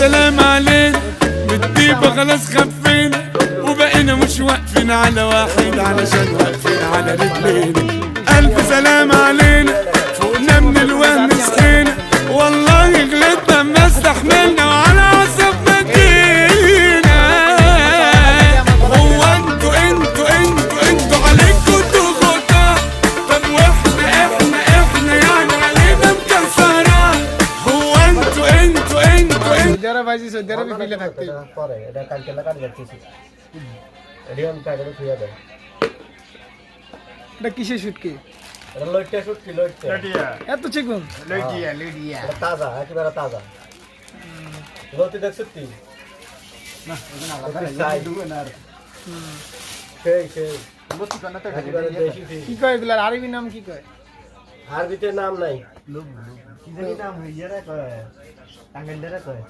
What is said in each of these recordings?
سلام علينا بالطيبة خلاص خفينا وبقينا مش واقفين على واحد علشان واقفين على رجلينا. ألف سلام علينا فوقنا من الوهم سخينا والله غلطنا ما استحملنا وعلى عصبنا جينا. هو انتوا عليكوا ضغوطات طب واحنا يعني علينا مكسرة. هو انتوا যারা ভাইজি যারা বিলে থাকতে পরে এটা কালকে লাগান যাচ্ছি এডিয়াম কাগজে থুইয়া দেয়। এটা কিসের শুটকি? এটা লইট্টা শুটকি লইট্টা এত চিকন লইডিয়া এটা তাজা একেবারে তাজা। লতি দেখছিস তুই না এটা আলাদা দুবে না আর সেই লতি কানা তো একেবারে দেশি ফিশ। কি কয় এগুলার আরবি নাম কি কয়? আরবিতে নাম নাই। কি জানি নাম হইয়ারা কয় টাঙ্গাইলেরা কয়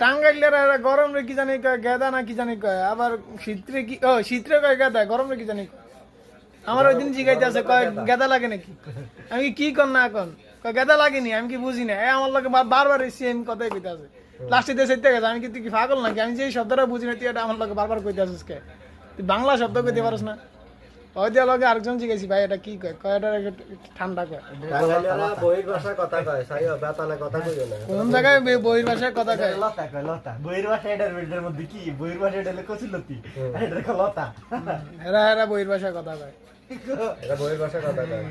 টাঙ্গাইলেরা গরম রে কি জানি কয় গেদা না কি জানি কয়, আবার শীতরে কি শীতরে কয় গেদা, গরম রে কি জানি কয়। আমার ওই দিন জিগাইতে আছে কয় গেদা লাগে নাকি, আমি কি কর না এখন কয় গেদা লাগেনি, আমি কি বুঝি না। আমার লোকে বারবার সেম কথাই কইতে আছে। লাস্টে দেশে গেছে আমি কি তুই কি পাগল নাকি, আমি যে শব্দটা বুঝি না তুই এটা আমার লোকে বারবার কইতে আসিস কে, তুই বাংলা শব্দ কইতে পারস না। ওই দিয়ে লগে আরেকজন জিজ্ঞাসি ভাই এটা কি কয়, কয় এটা ঠান্ডা কয়। টাঙ্গাইলেরা বহির ভাষায় কথা কয় সাইও বেতালে কথা কইও না। কোন জায়গায় বহির ভাষায় কথা কয়? লতা কয় লতা বইয়ের ভাষা এটার ভিতরের মধ্যে কি বইয়ের ভাষা এটা কচি লতি আর এটা কয় লতা। এরা বহির ভাষায় কথা কয়। এটা বহির ভাষায় কথা কয়।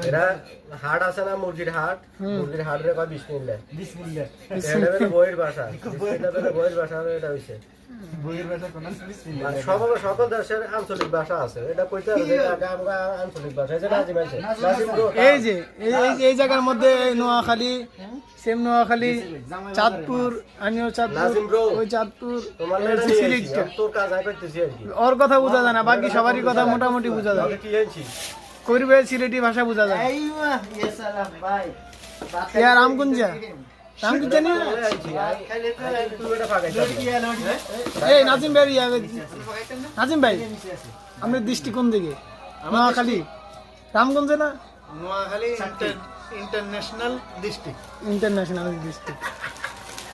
এরা হাট আছে না মুরগির হাট রে কয় বিসমিল্লাহ বিসমিল্লাহ এটা হলো বহির ভাষা। এটা হলো বহির ভাষা এটা হইছে বইয়ের ভাষা কোন বিসমিল্লাহ। সকল দেশের আঞ্চলিক ভাষা আছে এটা কইতে হবে যে আমরা আঞ্চলিক ভাষা যে নাজিম আছে নাজিম ব্রো। এই যে এই জায়গার মধ্যে নোয়াখালী সেম নোয়াখালী চাঁদপুর আমিও চাঁদপুর ওই চাঁদপুর তোমার সিলেটটা তোর কাজ আই করতেছি আর কি। ওর কথা বোঝা যায় না, বাকি সবারই কথা মোটামুটি বোঝা যায়। কি আনছি করবে সিলেটি ভাষা বোঝা যায়। আইওয়া ইয়া সালাম ভাই ইয়া রামগুঞ্জা রামগুঞ্জা নি খাইলে তুই এটা ফাগাইছ লটিয়া লটিয়া এই নাজিম ভাই নাজিম ভাই আমরা দৃষ্টি কোন দিকে? নোয়াখালী রামগঞ্জে না Noakhali international district international district.